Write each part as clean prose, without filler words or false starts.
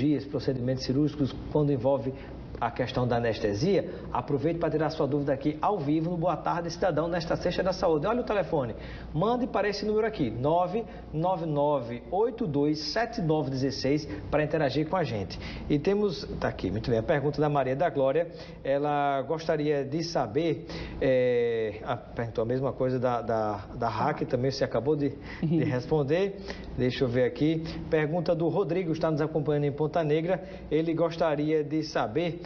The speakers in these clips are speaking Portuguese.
cirurgias, procedimentos cirúrgicos, quando envolve a questão da anestesia, aproveite para tirar sua dúvida aqui ao vivo no Boa Tarde Cidadão, nesta Sexta da Saúde. Olha o telefone, mande para esse número aqui, 999827916, para interagir com a gente. E temos, está aqui, muito bem, a pergunta da Maria da Glória. Ela gostaria de saber, perguntou a mesma coisa da Raque, também você acabou de responder. Deixa eu ver aqui, pergunta do Rodrigo, está nos acompanhando em Ponta Negra. Ele gostaria de saber,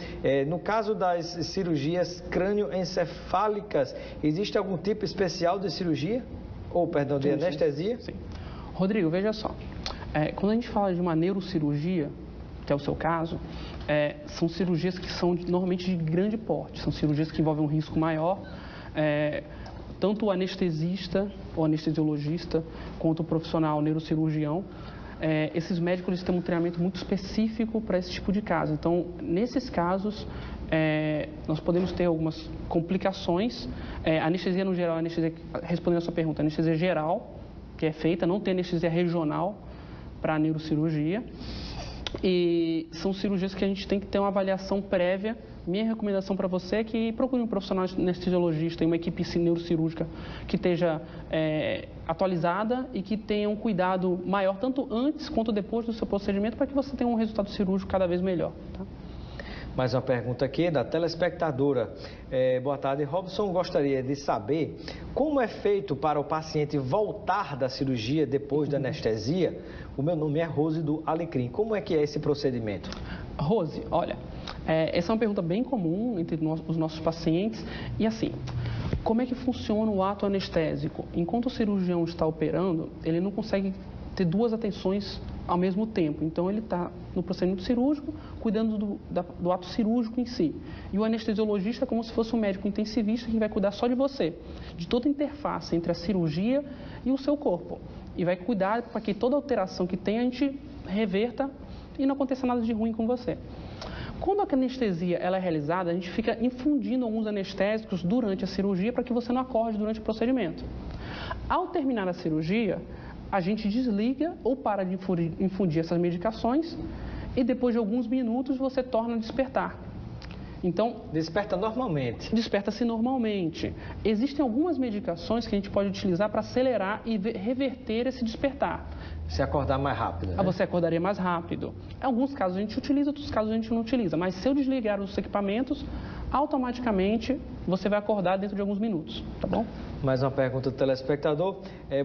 no caso das cirurgias crânioencefálicas, existe algum tipo especial de cirurgia? Ou, perdão, de anestesia? Sim. Rodrigo, veja só. Quando a gente fala de uma neurocirurgia, que é o seu caso, são cirurgias que são normalmente de grande porte. São cirurgias que envolvem um risco maior. Tanto o anestesista, ou anestesiologista, quanto o profissional neurocirurgião, esses médicos eles têm um treinamento muito específico para esse tipo de caso. Então, nesses casos, nós podemos ter algumas complicações. Anestesia no geral, respondendo a sua pergunta, anestesia geral, que é feita, não tem anestesia regional para a neurocirurgia. E são cirurgias que a gente tem que ter uma avaliação prévia. Minha recomendação para você é que procure um profissional anestesiologista e uma equipe neurocirúrgica que esteja atualizada e que tenha um cuidado maior, tanto antes quanto depois do seu procedimento, para que você tenha um resultado cirúrgico cada vez melhor. Tá? Mais uma pergunta aqui da telespectadora. Boa tarde, Robson. Gostaria de saber como é feito para o paciente voltar da cirurgia depois da anestesia. O meu nome é Rose do Alecrim. Como é que é esse procedimento? Rose, olha, essa é uma pergunta bem comum entre os nossos pacientes. E assim, como é que funciona o ato anestésico? Enquanto o cirurgião está operando, ele não consegue ter duas atenções ao mesmo tempo. Então, ele está no procedimento cirúrgico, cuidando do ato cirúrgico em si. E o anestesiologista é como se fosse um médico intensivista que vai cuidar só de você, de toda a interface entre a cirurgia e o seu corpo. E vai cuidar para que toda alteração que tem a gente reverta e não aconteça nada de ruim com você. Quando a anestesia ela é realizada, a gente fica infundindo alguns anestésicos durante a cirurgia para que você não acorde durante o procedimento. Ao terminar a cirurgia, a gente desliga ou para de infundir essas medicações e depois de alguns minutos você torna a despertar. Então, desperta normalmente. Desperta-se normalmente. Existem algumas medicações que a gente pode utilizar para acelerar e reverter esse despertar. Se acordar mais rápido, né? Você acordaria mais rápido. Em alguns casos a gente utiliza, outros casos a gente não utiliza. Mas se eu desligar os equipamentos, automaticamente você vai acordar dentro de alguns minutos, tá bom? Mais uma pergunta do telespectador.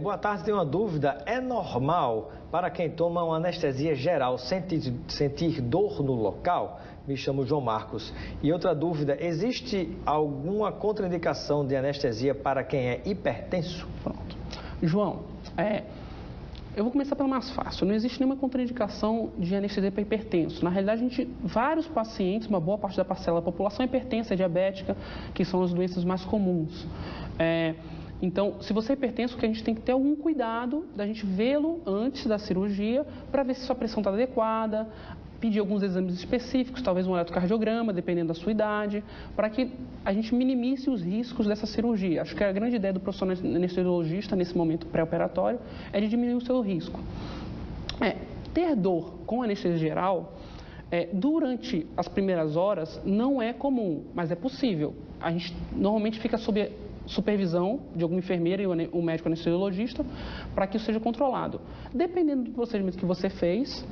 Boa tarde, tenho uma dúvida. É normal para quem toma uma anestesia geral sentir dor no local? Me chamo João Marcos. E outra dúvida, existe alguma contraindicação de anestesia para quem é hipertenso? Pronto. João, eu vou começar pelo mais fácil. Não existe nenhuma contraindicação de anestesia para hipertenso. Na realidade, vários pacientes, uma boa parte da parcela da população é hipertensa, é diabética, que são as doenças mais comuns. Então, se você é hipertenso, a gente tem que ter algum cuidado da gente vê-lo antes da cirurgia para ver se sua pressão está adequada, pedir alguns exames específicos, talvez um eletrocardiograma, dependendo da sua idade, para que a gente minimize os riscos dessa cirurgia. Acho que a grande ideia do profissional anestesiologista, nesse momento pré-operatório, é de diminuir o seu risco. Ter dor com anestesia geral, durante as primeiras horas, não é comum, mas é possível. A gente normalmente fica sob supervisão de alguma enfermeira e um médico anestesiologista para que isso seja controlado. Dependendo do procedimento que você fez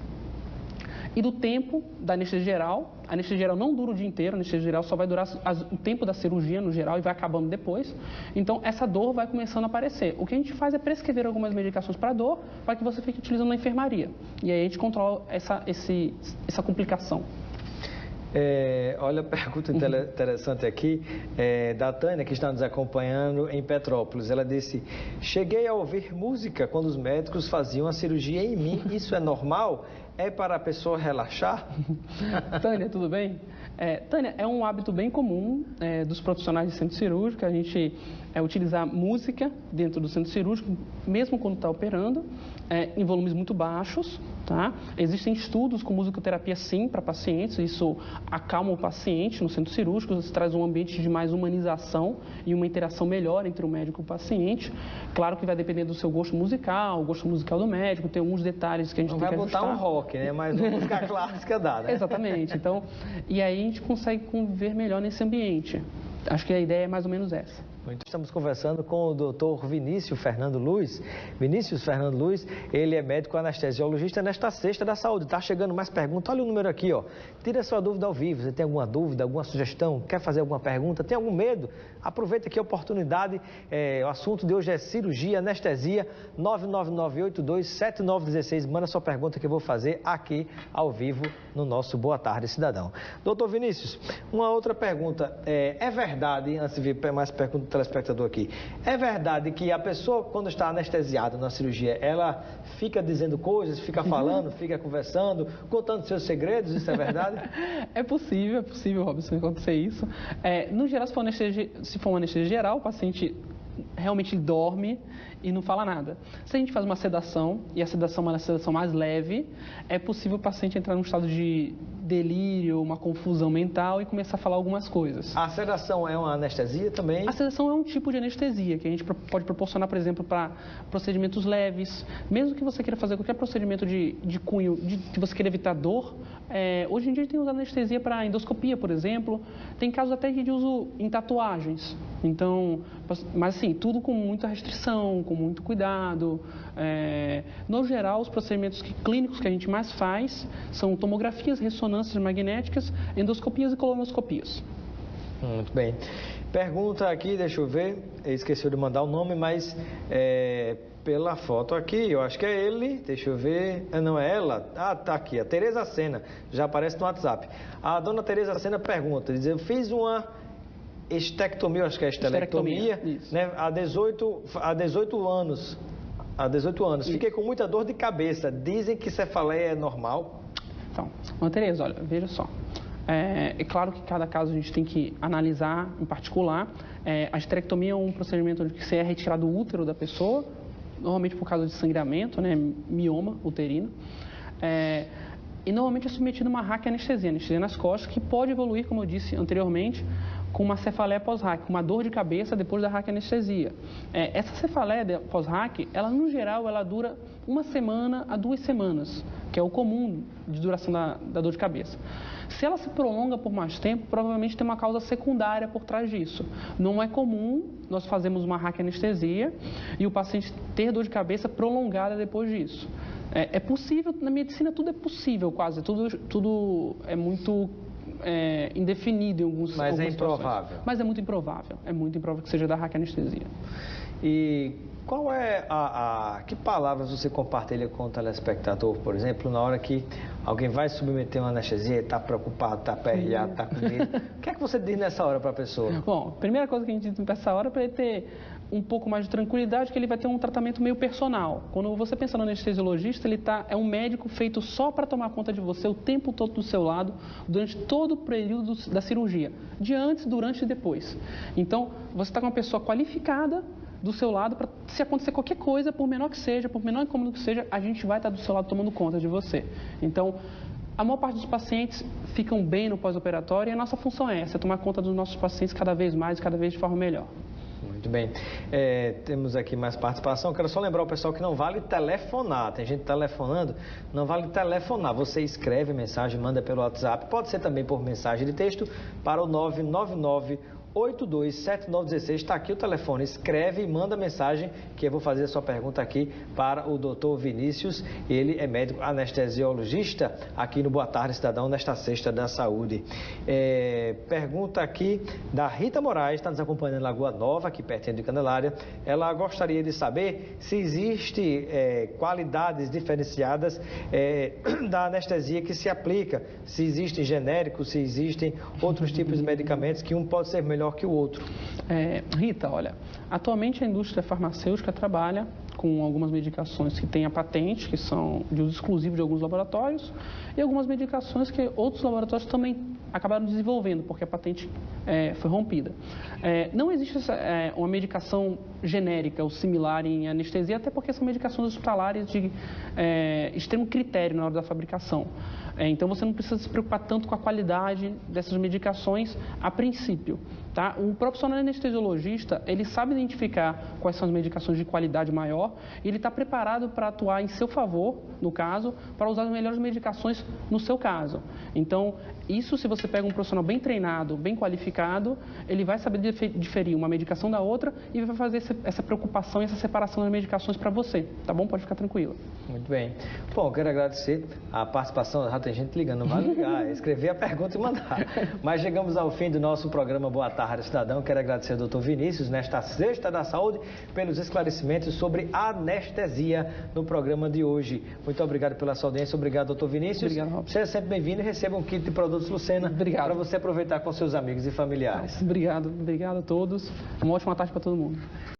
e do tempo da anestesia geral. A anestesia geral não dura o dia inteiro, a anestesia geral só vai durar o tempo da cirurgia no geral e vai acabando depois. Então, essa dor vai começando a aparecer. O que a gente faz é prescrever algumas medicações para dor, para que você fique utilizando na enfermaria. E aí a gente controla essa complicação. Olha a pergunta interessante aqui, da Tânia, que está nos acompanhando em Petrópolis. Ela disse: cheguei a ouvir música quando os médicos faziam a cirurgia em mim. Isso é normal? É para a pessoa relaxar? Tânia, tudo bem? Tânia, é um hábito bem comum dos profissionais de centro cirúrgico, a gente utilizar música dentro do centro cirúrgico, mesmo quando está operando, em volumes muito baixos, Tá? Existem estudos com musicoterapia sim para pacientes, isso acalma o paciente no centro cirúrgico, isso traz um ambiente de mais humanização e uma interação melhor entre o médico e o paciente. Claro que vai depender do seu gosto musical, o gosto musical do médico, tem alguns detalhes que a gente tem que ajustar. Não vai botar um rock, né? Mas uma música clássica dá, né? Exatamente. Então, e aí a gente consegue conviver melhor nesse ambiente. Acho que a ideia é mais ou menos essa. Estamos conversando com o doutor Vinícius Fernando Luiz. Vinícius Fernando Luiz, ele é médico anestesiologista nesta Sexta da Saúde. Está chegando mais perguntas. Olha o número aqui, ó. Tira sua dúvida ao vivo. Você tem alguma dúvida, alguma sugestão? Quer fazer alguma pergunta? Tem algum medo? Aproveita aqui a oportunidade. O assunto de hoje é cirurgia, anestesia. 999827916. Manda sua pergunta que eu vou fazer aqui ao vivo no nosso Boa Tarde, Cidadão. Doutor Vinícius, uma outra pergunta. É verdade, antes de vir mais perguntas do telespectador aqui, é verdade que a pessoa, quando está anestesiada na cirurgia, ela fica dizendo coisas, fica falando, fica conversando, contando seus segredos? Isso é verdade? É possível, Robson, acontecer isso. No geral, se for uma anestesia geral, o paciente realmente dorme e não fala nada. Se a gente faz uma sedação, e a sedação é uma sedação mais leve, é possível o paciente entrar num estado de delírio, uma confusão mental e começar a falar algumas coisas. A sedação é uma anestesia também? A sedação é um tipo de anestesia que a gente pode proporcionar, por exemplo, para procedimentos leves. Mesmo que você queira fazer qualquer procedimento de cunho, que você queira evitar dor, hoje em dia a gente tem usado anestesia para endoscopia, por exemplo. Tem casos até de uso em tatuagens. Então, mas assim, tudo com muita restrição, com muito cuidado. No geral, os procedimentos clínicos que a gente mais faz são tomografias, ressonâncias magnéticas, endoscopias e colonoscopias. Muito bem. Pergunta aqui, deixa eu ver, esqueci de mandar o nome, mas pela foto aqui, eu acho que é ele, deixa eu ver, não é ela? Ah, tá aqui, a Tereza Sena, já aparece no WhatsApp. A dona Tereza Sena pergunta, diz, eu fiz uma estectomia, acho que é esterectomia, né, há 18 anos. Fiquei com muita dor de cabeça. Dizem que cefaleia é normal? Então, Ana Tereza, olha, veja só. É claro que cada caso a gente tem que analisar em particular. A esterectomia é um procedimento onde você é retirado o útero da pessoa, normalmente por causa de sangramento, né, mioma uterino. E normalmente é submetido a uma raquianestesia, anestesia nas costas, que pode evoluir, como eu disse anteriormente, com uma cefaleia pós-RAC, com uma dor de cabeça depois da raquianestesia. Essa cefaleia pós-RAC, ela no geral, ela dura 1 semana a 2 semanas, que é o comum de duração da dor de cabeça. Se ela se prolonga por mais tempo, provavelmente tem uma causa secundária por trás disso. Não é comum nós fazermos uma raquianestesia e o paciente ter dor de cabeça prolongada depois disso. É possível, na medicina tudo é possível quase, tudo é muito indefinido em alguns Mas algumas é improvável. Mas é muito improvável que seja da raquianestesia. E qual é que palavras você compartilha com o telespectador, por exemplo, na hora que alguém vai submeter uma anestesia e está preocupado, está aperreado, está com medo? O que é que você diz nessa hora para a pessoa? Bom, a primeira coisa que a gente diz nessa hora é para ele ter um pouco mais de tranquilidade, que ele vai ter um tratamento meio personal. Quando você pensa no anestesiologista, é um médico feito só para tomar conta de você o tempo todo do seu lado, durante todo o período da cirurgia, de antes, durante e depois. Então, você está com uma pessoa qualificada do seu lado, para se acontecer qualquer coisa, por menor que seja, por menor incômodo que seja, a gente vai estar do seu lado tomando conta de você. Então, a maior parte dos pacientes ficam bem no pós-operatório e a nossa função é essa, tomar conta dos nossos pacientes cada vez mais e cada vez de forma melhor. Muito bem. Temos aqui mais participação. Quero só lembrar o pessoal que não vale telefonar. Tem gente telefonando, não vale telefonar. Você escreve mensagem, manda pelo WhatsApp. Pode ser também por mensagem de texto para o 999-827916. Está aqui o telefone. Escreve e manda mensagem que eu vou fazer a sua pergunta aqui para o doutor Vinícius. Ele é médico anestesiologista aqui no Boa Tarde, Cidadão, nesta Sexta da Saúde. Pergunta aqui da Rita Moraes, está nos acompanhando em Lagoa Nova, aqui pertinho de Candelária. Ela gostaria de saber se existe qualidades diferenciadas da anestesia que se aplica, se existem genéricos, se existem outros tipos de medicamentos que um pode ser melhor que o outro. Rita, olha, atualmente a indústria farmacêutica trabalha com algumas medicações que têm a patente, que são de uso exclusivo de alguns laboratórios, e algumas medicações que outros laboratórios também acabaram desenvolvendo, porque a patente foi rompida. Não existe uma medicação genérica ou similar em anestesia, até porque são medicações hospitalares de extremo critério na hora da fabricação. Então, você não precisa se preocupar tanto com a qualidade dessas medicações a princípio. Tá? O profissional anestesiologista, ele sabe identificar quais são as medicações de qualidade maior e ele está preparado para atuar em seu favor, no caso, para usar as melhores medicações no seu caso. Então, isso, se você pega um profissional bem treinado, bem qualificado, ele vai saber diferir uma medicação da outra e vai fazer essa preocupação e essa separação das medicações para você, tá bom? Pode ficar tranquila. Muito bem. Bom, quero agradecer a participação, já tem gente ligando, não vai ligar, escrever a pergunta e mandar. Mas chegamos ao fim do nosso programa Boa Tarde, Cidadão. Quero agradecer ao Dr. Vinícius, nesta Sexta da Saúde, pelos esclarecimentos sobre anestesia no programa de hoje. Muito obrigado pela sua audiência, obrigado, Dr. Vinícius. Obrigado, Robson. Seja sempre bem-vindo e receba um kit de produtos Lucena para você aproveitar com seus amigos e familiares. Obrigado a todos. Uma ótima tarde para todo mundo.